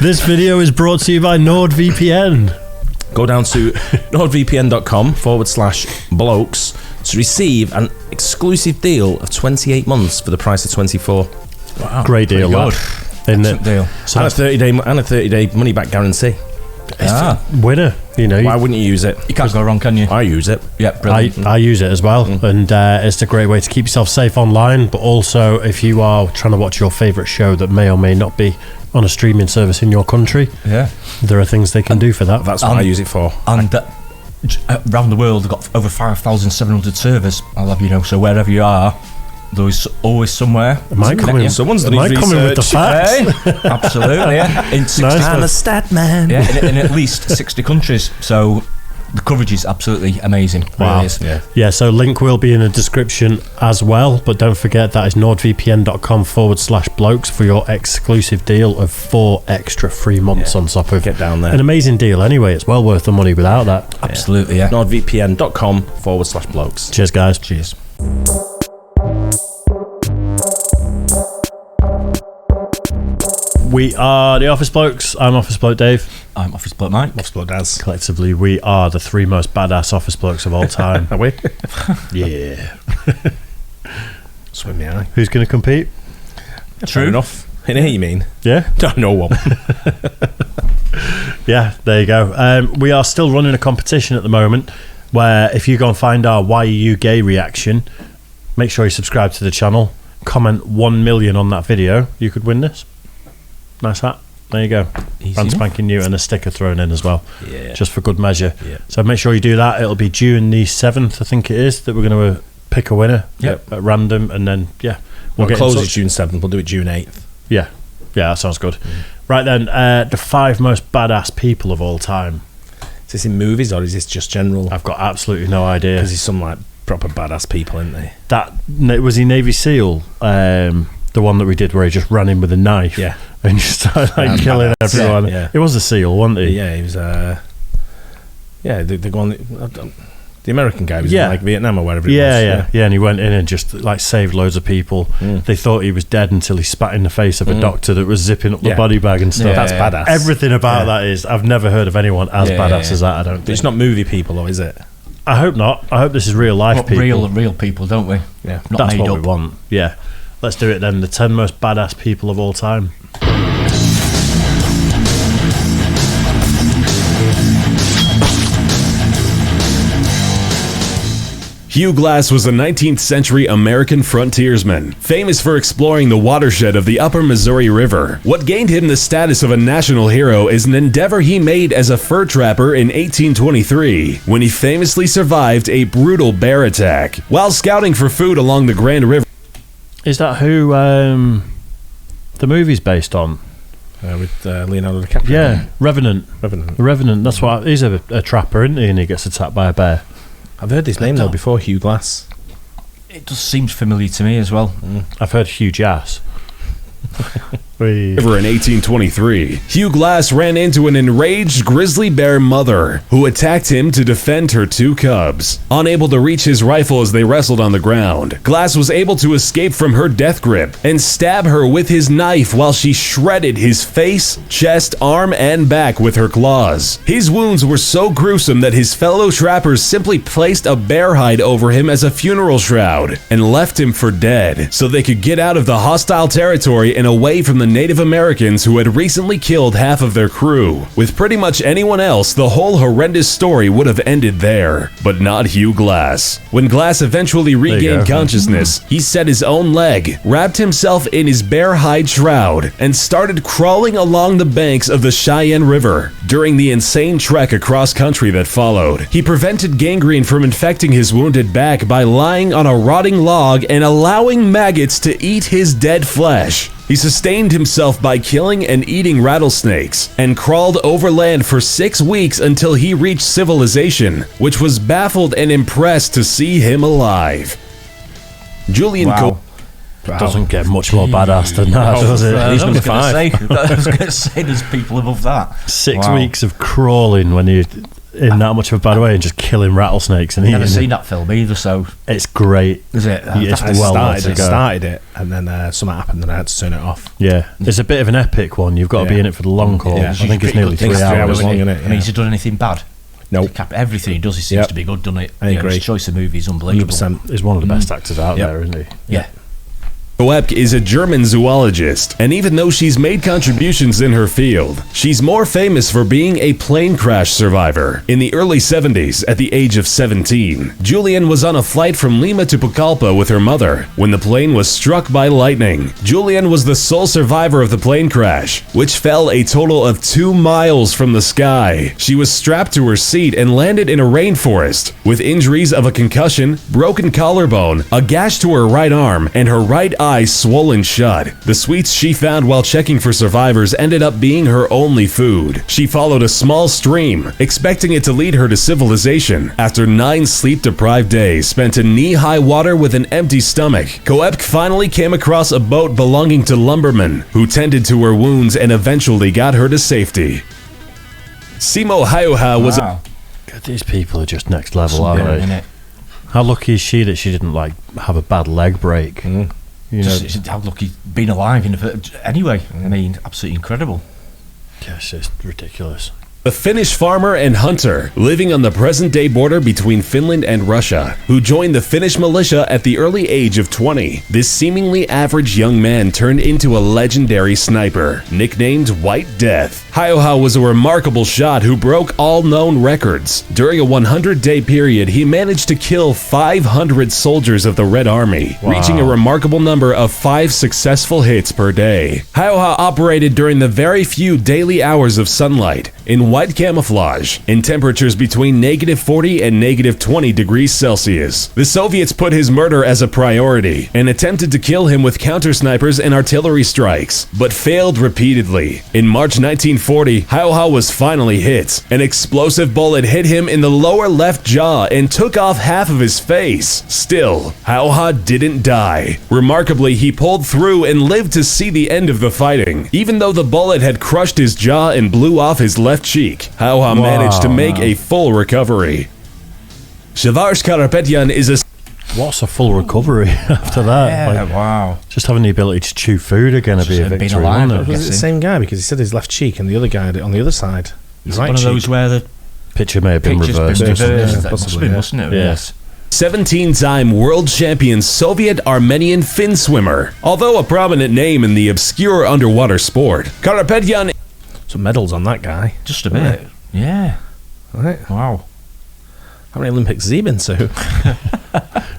This video is brought to you by NordVPN. Go down to nordvpn.com/blokes to receive an exclusive deal of 28 months for the price of 24. Wow, great deal, lad. Excellent deal. So and a 30-day money back guarantee. Winner, you know. Why wouldn't you use it? You can't go wrong, can you? I use it. Yeah, brilliant. I use it as well, and it's a great way to keep yourself safe online. But also, if you are trying to watch your favourite show that may or may not be on a streaming service in your country, there are things they can do for that. That's what I use it for. And around the world, they've got over 5,700 servers. I'll have you know. So wherever you are, there's always somewhere. Someone's done his coming with the facts. Hey, absolutely, yeah. In 60 I'm a stat man. Yeah, in at least 60 countries. So the coverage is absolutely amazing. Wow. Really is. Yeah, so link will be in the description as well. But don't forget that is nordvpn.com/blokes for your exclusive deal of 4 extra free months on top of Get down there. An amazing deal anyway. It's well worth the money without that. Absolutely, yeah. nordvpn.com/blokes. Cheers, guys. Cheers. We are the Office Blokes. I'm Office Bloke Dave. I'm Office Bloke Mike. Office Bloke Daz. Collectively, we are the 3 most badass Office Blokes of all time. Are we? Yeah. Swim me eye. Who's going to compete? True enough. In here, you mean? Yeah. No one. Yeah, there you go. We are still running a competition at the moment where if you go and find our Why Are You Gay reaction, make sure you subscribe to the channel, comment 1 million on that video, you could win this. Nice hat. There you go. Brand spanking new and a sticker thrown in as well. Yeah. Just for good measure. Yeah. So make sure you do that. It'll be June the 7th, I think it is, that we're going to pick a winner at random, and then we'll close it June 7th. We'll do it June 8th. Yeah, that sounds good. Right then, the 5 most badass people of all time. Is this in movies or is this just general? I've got absolutely no idea. Because he's some like proper badass people, isn't they? That was he Navy SEAL? The one that we did where he just ran in with a knife, and just started killing everyone. Yeah. It was a SEAL, wasn't he? Yeah, he was. The one, the American guy was in like Vietnam or wherever. Yeah, and he went in and just like saved loads of people. They thought he was dead until he spat in the face of a doctor that was zipping up the body bag and stuff. That's badass. Everything about that is. I've never heard of anyone as badass as that. I don't think. It's not movie people, though, is it? I hope not. I hope this is real life people. Real people, don't we? Yeah, not that's made what up. we want. Yeah. Let's do it then. The 10 most badass people of all time. Hugh Glass was a 19th century American frontiersman, famous for exploring the watershed of the upper Missouri River. What gained him the status of a national hero is an endeavor he made as a fur trapper in 1823, when he famously survived a brutal bear attack. While scouting for food along the Grand River. Is that who the movie's based on? With Leonardo DiCaprio. Yeah, Revenant. That's what he's a trapper, isn't he? And he gets attacked by a bear. I've heard this name though before, Hugh Glass. It just seems familiar to me as well. I've heard Hugh Jass. River in 1823, Hugh Glass ran into an enraged grizzly bear mother who attacked him to defend her 2 cubs. Unable to reach his rifle as they wrestled on the ground, Glass was able to escape from her death grip and stab her with his knife while she shredded his face, chest, arm, and back with her claws. His wounds were so gruesome that his fellow trappers simply placed a bear hide over him as a funeral shroud and left him for dead so they could get out of the hostile territory and away from the Native Americans who had recently killed half of their crew. With pretty much anyone else, the whole horrendous story would have ended there, but not Hugh Glass. When Glass eventually regained consciousness, he set his own leg, wrapped himself in his bear hide shroud, and started crawling along the banks of the Cheyenne River. During the insane trek across country that followed, he prevented gangrene from infecting his wounded back by lying on a rotting log and allowing maggots to eat his dead flesh. He sustained himself by killing and eating rattlesnakes, and crawled overland for 6 weeks until he reached civilization, which was baffled and impressed to see him alive. Julian Doesn't get much more badass than that, does it? He's number 5. I was going to say there's people above that. 6 weeks of crawling when you... in that much of a bad way and just killing rattlesnakes and I've never eating seen them. that film either, so It's great. is it? It's I well started, to it, go. started it, and then something happened, and I had to turn it off. Yeah, it's a bit of an epic one. You've got to be Yeah. in it for the long haul. Yeah. I think it's nearly 3 It's 3 hours. hours long, isn't isn't it? I mean, has he done anything bad? Nope. Everything he does, he seems Yep. to be good, doesn't it? I agree. His choice of movies is unbelievable. 100%. He's one of the best actors out Yep. there, isn't he? Yeah. Koepke is a German zoologist, and even though she's made contributions in her field, she's more famous for being a plane crash survivor. In the early 70s, at the age of 17, Julian was on a flight from Lima to Pucallpa with her mother when the plane was struck by lightning. Julian was the sole survivor of the plane crash, which fell a total of 2 miles from the sky. She was strapped to her seat and landed in a rainforest, with injuries of a concussion, broken collarbone, a gash to her right arm, and her right eye swollen shut. The sweets she found while checking for survivors ended up being her only food. She followed a small stream, expecting it to lead her to civilization. After 9 sleep-deprived days spent in knee-high water with an empty stomach, Koepke finally came across a boat belonging to lumbermen, who tended to her wounds and eventually got her to safety. Simo Hayoha was Wow. God, these people are just next level, Something, aren't they? innit? How lucky is she that she didn't like have a bad leg break? You know, Just how lucky being alive in anyway. I mean, absolutely incredible. yes, it's ridiculous. a Finnish farmer and hunter living on the present-day border between Finland and Russia, who joined the Finnish militia at the early age of 20. This seemingly average young man turned into a legendary sniper, nicknamed White Death. Hayoha was a remarkable shot who broke all known records. During a 100-day period, he managed to kill 500 soldiers of the Red Army, reaching a remarkable number of 5 successful hits per day. Hayoha operated during the very few daily hours of sunlight, in white camouflage, in temperatures between -40 and -20 degrees Celsius. The Soviets put his murder as a priority and attempted to kill him with counter-snipers and artillery strikes, but failed repeatedly. In March 1940, Hayoha was finally hit. An explosive bullet hit him in the lower left jaw and took off half of his face. Still, Hayoha didn't die. Remarkably, he pulled through and lived to see the end of the fighting. Even though the bullet had crushed his jaw and blew off his left cheek, Hayoha managed to make a full recovery. Shavash Karapetyan is a What's a full recovery after that? Yeah, Like, wow. just having the ability to chew food again would be a Just being victory, alive, wouldn't it? Was it the guessing. same guy? Because he said his left cheek and the other guy had it on the other side. His right One of cheek. those where the Picture may have been picture's reversed. been or something. reversed. Yeah, That must have possibly, been, yeah. mustn't it? Yes. 17-time world champion Soviet Armenian fin swimmer. Although a prominent name in the obscure underwater sport, Karapetyan Some medals on that guy. Just a bit. Yeah. Right. Wow. How many Olympics has he been to?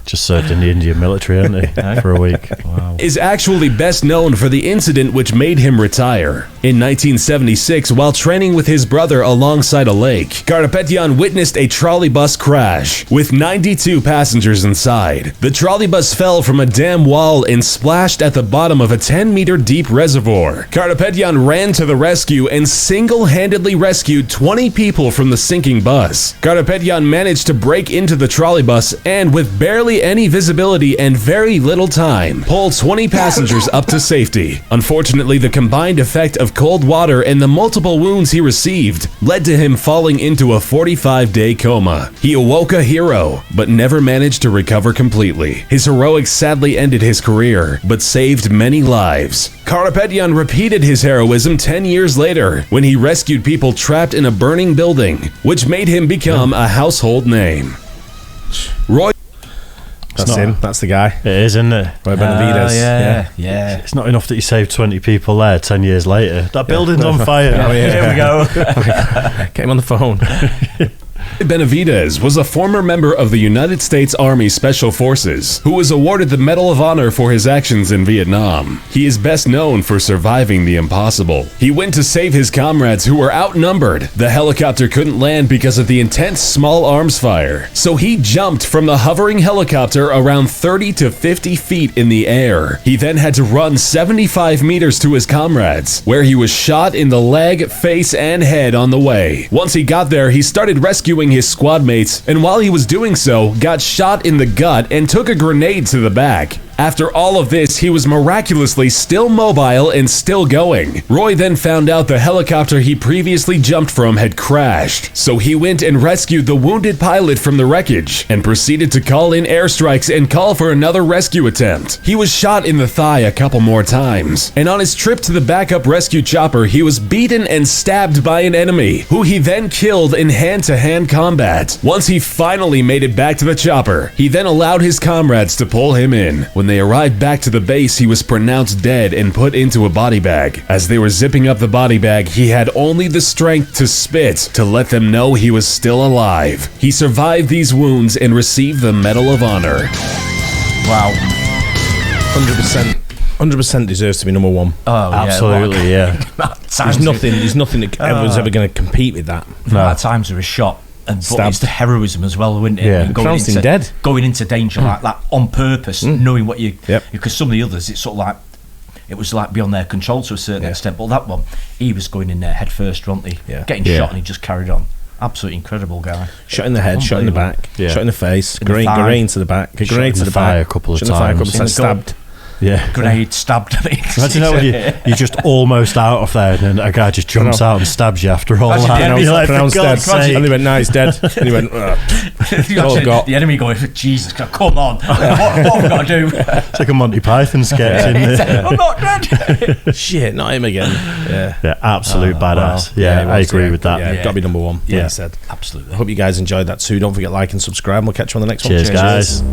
Just served in the Indian military, hadn't he, for a week. Wow. is actually best known for the incident which made him retire. In 1976, while training with his brother alongside a lake, Karapetyan witnessed a trolleybus crash with 92 passengers inside. The trolleybus fell from a dam wall and splashed at the bottom of a 10-meter deep reservoir. Karapetyan ran to the rescue and single-handedly rescued 20 people from the sinking bus. Karapetyan managed to break into the trolleybus and, with barely any visibility and very little time, pull 20 passengers up to safety. Unfortunately, the combined effect of cold water and the multiple wounds he received led to him falling into a 45-day coma. He awoke a hero, but never managed to recover completely. His heroics sadly ended his career, but saved many lives. Karapetyan repeated his heroism 10 years later, when he rescued people trapped in a burning building, which made him become a household name. Roy That's not- him. That's the guy. It is, isn't it? Roy Benavides. Yeah. It's not enough that you saved 20 people there 10 years later. That building's on fire. Oh, yeah. Here we go. Get him on the phone. Benavides was a former member of the United States Army Special Forces who was awarded the Medal of Honor for his actions in Vietnam. He is best known for surviving the impossible. He went to save his comrades who were outnumbered. The helicopter couldn't land because of the intense small arms fire, so he jumped from the hovering helicopter around 30 to 50 feet in the air. He then had to run 75 meters to his comrades, where he was shot in the leg, face, and head on the way. Once he got there, he started rescuing his squad mates, and while he was doing so, got shot in the gut and took a grenade to the back. After all of this, he was miraculously still mobile and still going. Roy then found out the helicopter he previously jumped from had crashed, so he went and rescued the wounded pilot from the wreckage and proceeded to call in airstrikes and call for another rescue attempt. He was shot in the thigh a couple more times, and on his trip to the backup rescue chopper, he was beaten and stabbed by an enemy, who he then killed in hand-to-hand combat. Once he finally made it back to the chopper, he then allowed his comrades to pull him in. When they arrived back to the base, he was pronounced dead and put into a body bag. As they were zipping up the body bag, he had only the strength to spit to let them know he was still alive. He survived these wounds and received the Medal of Honor. Wow. 100%. 100% deserves to be number one. Oh, Absolutely, yeah. There's nothing that everyone's ever going to compete with that. At times there was shot. And but it's the heroism as well, isn't it? Yeah. And going into danger like that on purpose, knowing what you. Yep. Because some of the others, it's sort of like it was like beyond their control to a certain extent. But that one, he was going in there head first, wasn't he? Yeah. Getting shot, and he just carried on. Absolutely incredible guy. Shot in the head, shot in the back, shot in the face, grenade to the back, grenade to the thigh back, a couple of times. Stabbed. Yeah. Grenade stabbed. Imagine how you're just almost out of there, and then a guy just jumps out and stabs you after all that. You're like, pronounced dead. sake. And he went, "No, he's dead." And he went, The enemy going, "Jesus, come on, what have we got to do?" It's like a Monty Python sketch, isn't it? I'm not dead. "Shit, not him again." Yeah, absolute badass. Wow. Yeah, I agree with that. Yeah, got to be number one. Yeah. He said. Absolutely. I hope you guys enjoyed that too. Don't forget, like and subscribe. We'll catch you on the next one. Cheers, guys.